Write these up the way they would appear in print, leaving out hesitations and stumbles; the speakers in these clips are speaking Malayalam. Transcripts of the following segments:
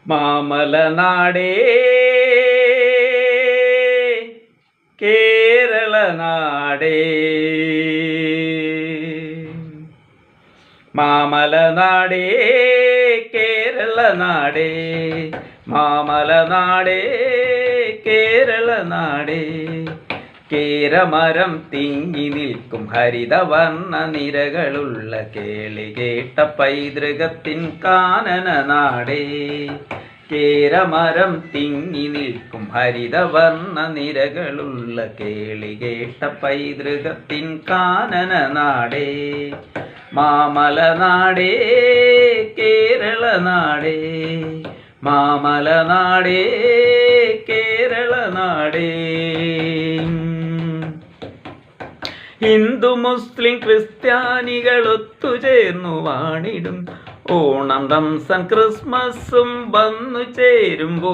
മാമലനാടേ കേരളനാടേ, മാമലനാടേ കേരളനാടേ, മാമലനാടേ കേരളനാടേ. കേരമരം തിങ്ങി നിൽക്കും ഹരിതവർണ്ണ നിരകളുള്ള കേളി കേട്ട പൈതൃകത്തിൻ കാനന നാടേ. കേരമരം തിങ്ങി നിൽക്കും ഹരിതവർണ്ണ നിരകളുള്ള കേളി കേട്ട പൈതൃകത്തിൻ കാനന നാടേ. മാമലനാടേ കേരളനാടേ, മാമലനാടേ കേരളനാടേ. ഹിന്ദു മുസ്ലിം ക്രിസ്ത്യാനികൾ ഒത്തുചേർന്നു വാണിടും ഓണം റംസാൻ ക്രിസ്മസും വന്നു ചേരുമ്പോ.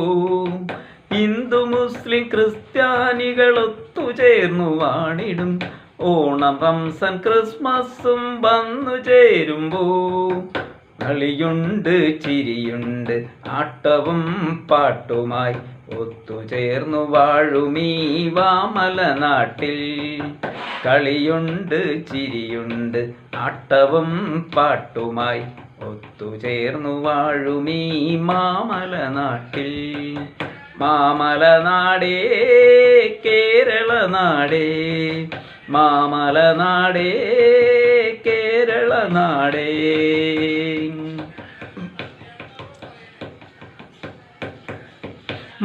ഹിന്ദു മുസ്ലിം ക്രിസ്ത്യാനികൾ ഒത്തുചേർന്നു വാണിടും ഓണം റംസാൻ ക്രിസ്മസും വന്നു ചേരുമ്പോ. കളിയുണ്ട് ചിരിയുണ്ട് ആട്ടവും പാട്ടുമായി ഒത്തുചേർന്നു വാഴുമീ മാമലനാട്ടിൽ. കളിയുണ്ട് ചിരിയുണ്ട് ആട്ടവും പാട്ടുമായി ഒത്തുചേർന്നു വാഴുമീ മാമലനാട്ടിൽ. മാമലനാടേ കേരളനാടേ, മാമലനാടേ കേരളനാടേ.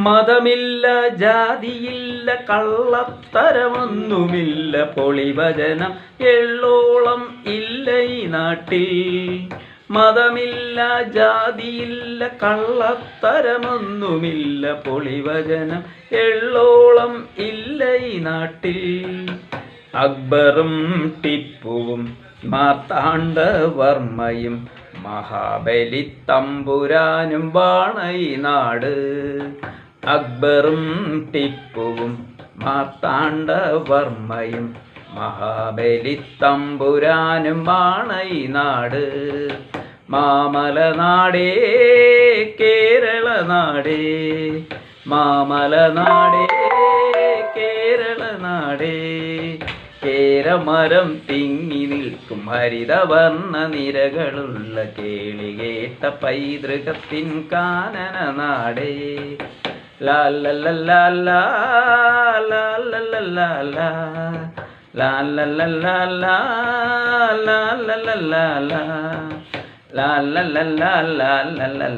മതമില്ല ജാതിയില്ല കള്ളത്തരമൊന്നുമില്ല, പൊളിവചനം എള്ളോളം ഇല്ല ഈ നാട്ടിൽ. മതമില്ല ജാതിയില്ല കള്ളത്തരമൊന്നുമില്ല, പൊളിവചനം എള്ളോളം ഇല്ല ഈ നാട്ടിൽ. അക്ബറും ടിപ്പുവും മാർത്താണ്ഡവർമ്മയും മഹാബലി തമ്പുരാനും വാണ ഈ നാട്. അക്ബറും ടിപ്പുവും മാർത്താണ്ഡവർമ്മയും മഹാബലി തമ്പുരാനും വാണ ഈ നാട്. മാമലനാടേ കേരളനാടേ, മാമലനാടേ കേരളനാടേ. കേരമരം തിങ്ങി നിൽക്കും ഹരിതവർണ്ണ നിരകളുള്ള കേളി കേട്ട പൈതൃകത്തിൻ കാനന നാടേ. ലാല്ലല്ലാ ലാല്ലല്ലാ ലാല്ലല്ലാ ലാല്ലല്ലാ ലാല്ലല്ലാ.